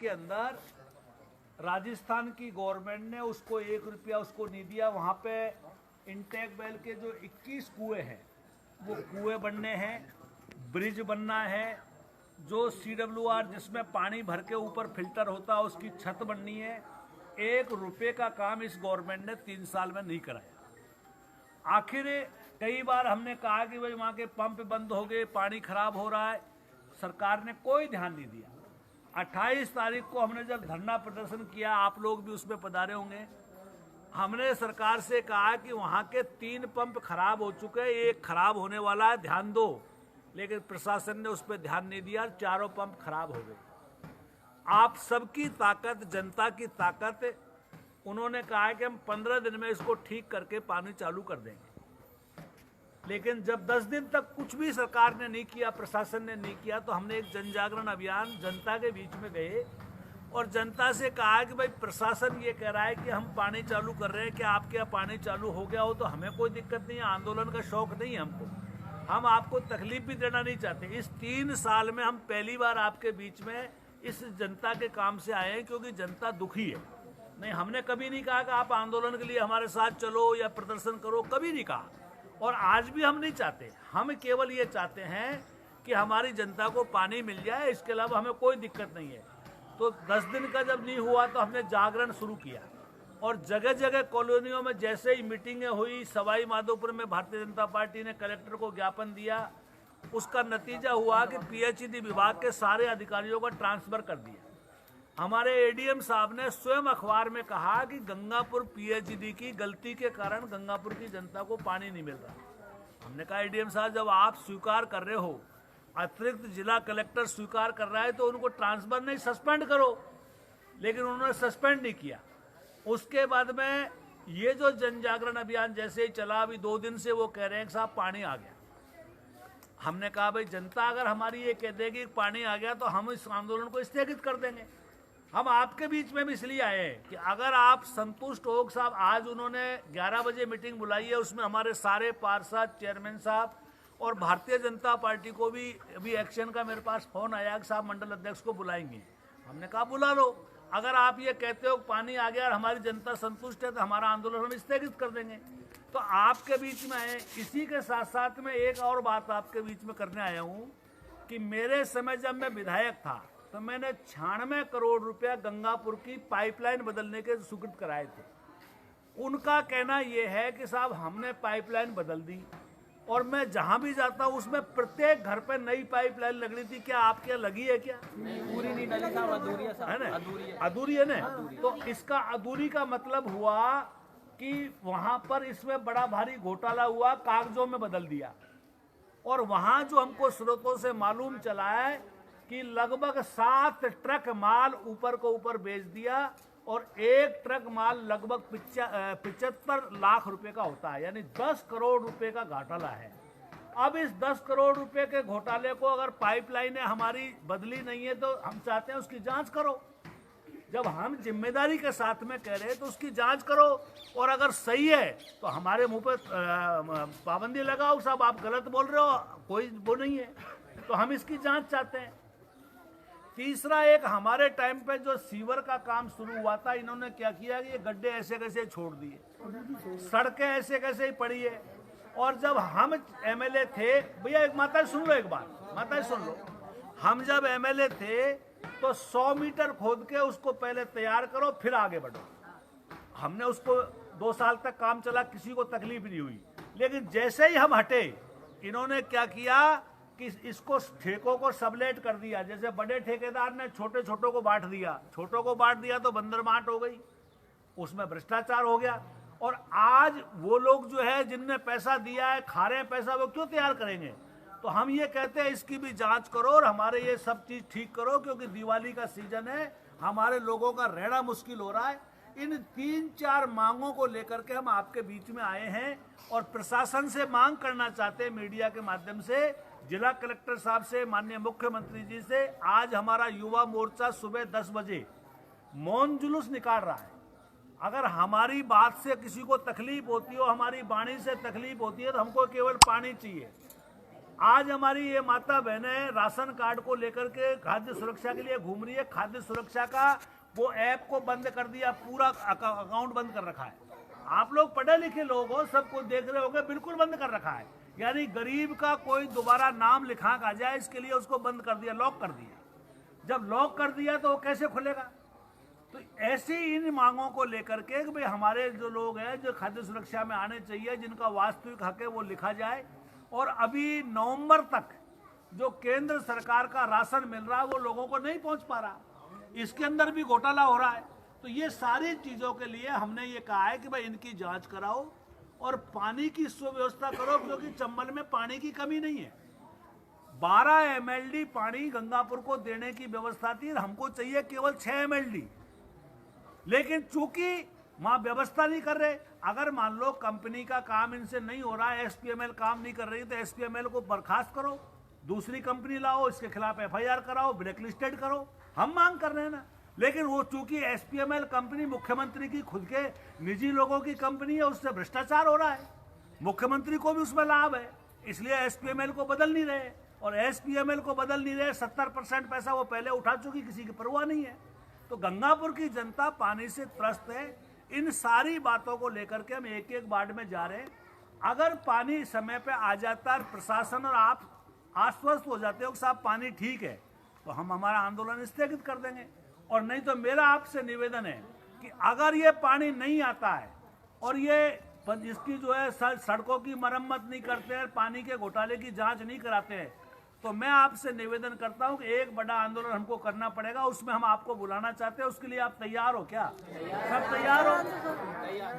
के अंदर राजस्थान की गवर्नमेंट ने उसको 1 रुपया उसको नहीं दिया। वहाँ पे इंटेक वेल के जो 21 कुएं हैं वो कुएं बनने हैं, ब्रिज बनना है, जो CWR जिसमें पानी भर के ऊपर फिल्टर होता है उसकी छत बननी है। 1 रुपये का काम इस गवर्नमेंट ने 3 साल में नहीं कराया। आखिर कई बार हमने कहा कि भाई वहाँ के पंप बंद हो गए, पानी खराब हो रहा है, सरकार ने कोई ध्यान नहीं दिया। 28 तारीख को हमने जब धरना प्रदर्शन किया, आप लोग भी उसमें पधारे होंगे, हमने सरकार से कहा कि वहाँ के 3 पंप खराब हो चुके हैं, 1 खराब होने वाला है, ध्यान दो। लेकिन प्रशासन ने उस पर ध्यान नहीं दिया, चारों पंप खराब हो गए। आप सबकी ताकत, जनता की ताकत, उन्होंने कहा कि हम 15 दिन में इसको ठीक करके पानी चालू कर देंगे। लेकिन जब 10 दिन तक कुछ भी सरकार ने नहीं किया, प्रशासन ने नहीं किया, तो हमने एक जन जागरण अभियान जनता के बीच में गए और जनता से कहा कि भाई प्रशासन ये कह रहा है कि हम पानी चालू कर रहे हैं, कि आपके यहाँ पानी चालू हो गया हो तो हमें कोई दिक्कत नहीं है, आंदोलन का शौक नहीं है हमको, हम आपको तकलीफ भी देना नहीं चाहते। इस 3 साल में हम पहली बार आपके बीच में इस जनता के काम से आए हैं, क्योंकि जनता दुखी है। नहीं, हमने कभी नहीं कहा कि आप आंदोलन के लिए हमारे साथ चलो या प्रदर्शन करो, कभी नहीं कहा, और आज भी हम नहीं चाहते। हम केवल ये चाहते हैं कि हमारी जनता को पानी मिल जाए, इसके अलावा हमें कोई दिक्कत नहीं है। तो 10 दिन का जब नहीं हुआ तो हमने जागरण शुरू किया और जगह जगह कॉलोनियों में जैसे ही मीटिंगें हुई, सवाई माधोपुर में भारतीय जनता पार्टी ने कलेक्टर को ज्ञापन दिया, उसका नतीजा हुआ कि PHED विभाग के सारे अधिकारियों का ट्रांसफर कर दिया। हमारे ADM साहब ने स्वयं अखबार में कहा कि गंगापुर PHED की गलती के कारण गंगापुर की जनता को पानी नहीं मिल रहा। हमने कहा ADM साहब, जब आप स्वीकार कर रहे हो, अतिरिक्त जिला कलेक्टर स्वीकार कर रहा है, तो उनको ट्रांसफर नहीं, सस्पेंड करो। लेकिन उन्होंने सस्पेंड नहीं किया। उसके बाद में ये जो जन जागरण अभियान जैसे ही चला, अभी 2 दिन से वो कह रहे हैं कि साहब पानी आ गया। हमने कहा भाई जनता अगर हमारी ये कह देगी कि पानी आ गया तो हम इस आंदोलन को स्थगित कर देंगे। हम आपके बीच में भी इसलिए आए हैं कि अगर आप संतुष्ट हो साहब, आज उन्होंने 11 बजे मीटिंग बुलाई है, उसमें हमारे सारे पार्षद, चेयरमैन साहब और भारतीय जनता पार्टी को भी अभी एक्शन का मेरे पास फोन आया कि साहब मंडल अध्यक्ष को बुलाएंगे। हमने कहा बुला लो, अगर आप ये कहते हो पानी आ गया और हमारी जनता संतुष्ट है तो हमारा आंदोलन हम स्थगित कर देंगे। तो आपके बीच में आए। इसी के साथ साथ में एक और बात आपके बीच में करने आया हूँ कि मेरे समय जब मैं विधायक था तो मैंने 96 करोड़ रुपया गंगापुर की पाइपलाइन बदलने के स्वीकृत कराए थे। उनका कहना यह है कि साहब हमने पाइपलाइन बदल दी और मैं जहां भी जाता हूं उसमें प्रत्येक घर पे नई पाइपलाइन लग रही थी। क्या आपके लगी है? क्या पूरी नहीं डली साहब, अधूरी है साहब, ना? अधूरी है ना? तो इसका अधूरी का मतलब हुआ कि वहां पर इसमें बड़ा भारी घोटाला हुआ, कागजों में बदल दिया। और वहां जो हमको स्रोतों से मालूम चला है कि लगभग 7 ट्रक माल ऊपर को ऊपर बेच दिया और 1 ट्रक माल लगभग 75 लाख रुपए का होता है, यानी 10 करोड़ रुपए का घोटाला है। अब इस 10 करोड़ रुपए के घोटाले को अगर पाइपलाइनें हमारी बदली नहीं है तो हम चाहते हैं उसकी जांच करो। जब हम जिम्मेदारी के साथ में कह रहे हैं तो उसकी जांच करो, और अगर सही है तो हमारे मुंह पे पाबंदी लगाओ, साहब आप गलत बोल रहे हो, कोई वो नहीं है। तो हम इसकी जांच चाहते हैं। तीसरा, एक हमारे टाइम पे जो सीवर का काम शुरू हुआ था, इन्होंने क्या किया कि ये गड्ढे ऐसे कैसे छोड़ दिए, सड़कें ऐसे कैसे ही पड़ी है। और जब हम MLA थे, भैया एक माता सुन लो, एक बात माता सुन लो, हम जब MLA थे तो 100 मीटर खोद के उसको पहले तैयार करो फिर आगे बढ़ो। हमने उसको 2 साल तक काम चला, किसी को तकलीफ नहीं हुई। लेकिन जैसे ही हम हटे, इन्होंने क्या किया कि इसको ठेकों को सबलेट कर दिया। जैसे बड़े ठेकेदार ने छोटे छोटों को बांट दिया, छोटों को बांट दिया तो बंदर बांट हो गई, उसमें भ्रष्टाचार हो गया। और आज वो लोग जो है जिनने पैसा दिया है, खा रहे हैं पैसा, वो क्यों तैयार करेंगे? तो हम ये कहते हैं इसकी भी जांच करो और हमारे ये सब चीज ठीक करो, क्योंकि दिवाली का सीजन है, हमारे लोगों का रहना मुश्किल हो रहा है। इन 3-4 मांगों को लेकर के हम आपके बीच में आए हैं और प्रशासन से मांग करना चाहते हैं, मीडिया के माध्यम से, जिला कलेक्टर साहब से, माननीय मुख्यमंत्री जी से। आज हमारा युवा मोर्चा सुबह 10 बजे मौन जुलूस निकाल रहा है। अगर हमारी बात से किसी को तकलीफ होती हो, हमारी वाणी से तकलीफ होती है, तो हमको केवल पानी चाहिए। आज हमारी ये माता बहनें राशन कार्ड को लेकर के खाद्य सुरक्षा के लिए घूम रही है। खाद्य सुरक्षा का वो ऐप को बंद कर दिया, पूरा अकाउंट बंद कर रखा है। आप लोग पढ़े लिखे लोग हो, सबको देख रहे होंगे, बिल्कुल बंद कर रखा है। यानी गरीब का कोई दोबारा नाम लिखा आ जाए इसके लिए उसको बंद कर दिया, लॉक कर दिया। जब लॉक कर दिया तो वो कैसे खुलेगा? तो ऐसी इन मांगों को लेकर के भाई हमारे जो लोग हैं जो खाद्य सुरक्षा में आने चाहिए, जिनका वास्तविक हक है वो लिखा जाए। और अभी नवंबर तक जो केंद्र सरकार का राशन मिल रहा है वो लोगों को नहीं पहुंच पा रहा, इसके अंदर भी घोटाला हो रहा है। तो ये सारी चीजों के लिए हमने ये कहा है कि भाई इनकी जांच कराओ और पानी की सुव्यवस्था करो, क्योंकि चंबल में पानी की कमी नहीं है। 12 MLD पानी गंगापुर को देने की व्यवस्था थी, हमको चाहिए केवल 6 MLD। लेकिन चूंकि वहां व्यवस्था नहीं कर रहे, अगर मान लो कंपनी का काम इनसे नहीं हो रहा है, SPML काम नहीं कर रही, तो SPML को बर्खास्त करो, दूसरी कंपनी लाओ, इसके खिलाफ FIR कराओ, ब्लैक लिस्टेड करो। हम मांग कर रहे हैं ना। लेकिन वो चूंकि SPML कंपनी मुख्यमंत्री की खुद के निजी लोगों की कंपनी है, उससे भ्रष्टाचार हो रहा है, मुख्यमंत्री को भी उसमें लाभ है, इसलिए SPML को बदल नहीं रहे। और SPML को बदल नहीं रहे, 70% पैसा वो पहले उठा चुकी, किसी की परवाह नहीं है। तो गंगापुर की जनता पानी से त्रस्त है। इन सारी बातों को लेकर के हम एक एक वार्ड में जा रहे हैं। अगर पानी समय पे आ जाता है, प्रशासन और आप आश्वस्त हो जाते हो कि साहब पानी ठीक है, तो हम हमारा आंदोलन स्थगित कर देंगे। और नहीं तो मेरा आपसे निवेदन है कि अगर ये पानी नहीं आता है और ये इसकी जो है सड़कों की मरम्मत नहीं करते हैं, पानी के घोटाले की जांच नहीं कराते हैं, तो मैं आपसे निवेदन करता हूं कि एक बड़ा आंदोलन हमको करना पड़ेगा। उसमें हम आपको बुलाना चाहते हैं, उसके लिए आप तैयार हो क्या? सब तैयार हो?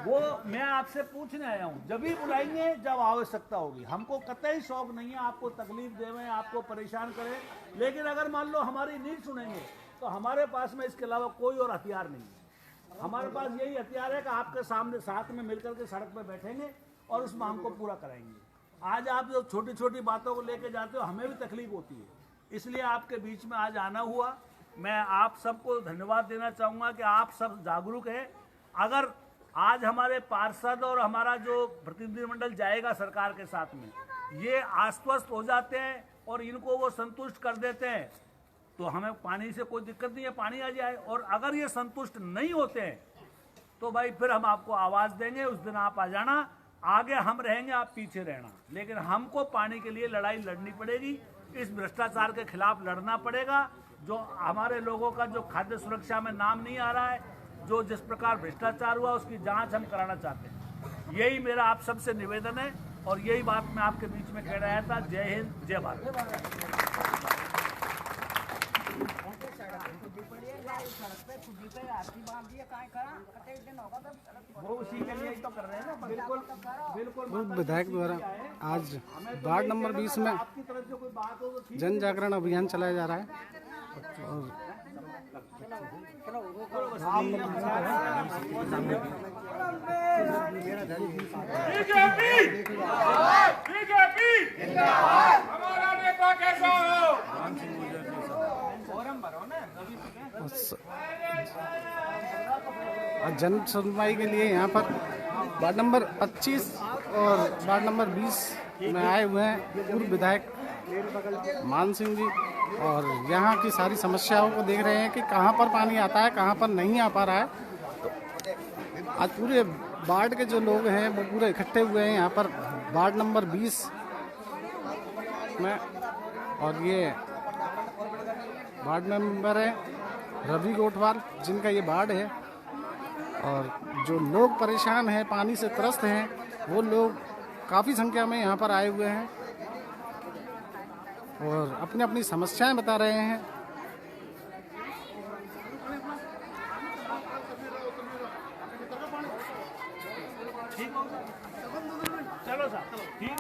वो मैं आपसे पूछने आया हूं, जब भी बुलाएंगे जब आवश्यकता होगी। हमको कतई शौक नहीं है आपको तकलीफ देवें, आपको परेशान करें, लेकिन अगर मान लो हमारी नहीं सुनेंगे तो हमारे पास में इसके अलावा कोई और हथियार नहीं है। हमारे पास यही हथियार है कि आपके सामने साथ में मिलकर के सड़क पर बैठेंगे और उस मांग को पूरा कराएंगे। आज आप जो छोटी छोटी बातों को लेके जाते हो, हमें भी तकलीफ होती है, इसलिए आपके बीच में आज आना हुआ। मैं आप सबको धन्यवाद देना चाहूँगा कि आप सब जागरूक हैं। अगर आज हमारे पार्षद और हमारा जो प्रतिनिधिमंडल जाएगा सरकार के साथ में, ये आश्वस्त हो जाते हैं और इनको वो संतुष्ट कर देते हैं, तो हमें पानी से कोई दिक्कत नहीं है, पानी आ जाए। और अगर ये संतुष्ट नहीं होते हैं तो भाई फिर हम आपको आवाज़ देंगे, उस दिन आप आ जाना, आगे हम रहेंगे, आप पीछे रहना। लेकिन हमको पानी के लिए लड़ाई लड़नी पड़ेगी, इस भ्रष्टाचार के खिलाफ लड़ना पड़ेगा। जो हमारे लोगों का जो खाद्य सुरक्षा में नाम नहीं आ रहा है, जो जिस प्रकार भ्रष्टाचार हुआ उसकी जांच हम कराना चाहते हैं। यही मेरा आप सबसे निवेदन है और यही बात मैं आपके बीच में कह रहा था। जय हिंद, जय भारत। वो उसी के लिए तो कर रहे हैं ना। बिल्कुल बिल्कुल। विधायक द्वारा आज वार्ड नंबर 20 में जन जागरण अभियान चलाया जा रहा है और बीजेपी हमारा नेता कैसा हो? जन सुनवाई के लिए यहाँ पर वार्ड नंबर 25 और वार्ड नंबर 20 में आए हुए हैं पूर्व विधायक मान सिंह जी, और यहाँ की सारी समस्याओं को देख रहे हैं कि कहाँ पर पानी आता है, कहाँ पर नहीं आ पा रहा है। तो आज पूरे वार्ड के जो लोग हैं वो पूरे इकट्ठे हुए हैं यहाँ पर वार्ड नंबर 20 में, और ये वार्ड मेंबर है रवि गोटवाल जिनका ये वार्ड है। और जो लोग परेशान हैं, पानी से त्रस्त हैं, वो लोग काफ़ी संख्या में यहाँ पर आए हुए हैं और अपनी अपनी समस्याएं बता रहे हैं। ठीक हो, चलो साहब, ठीक।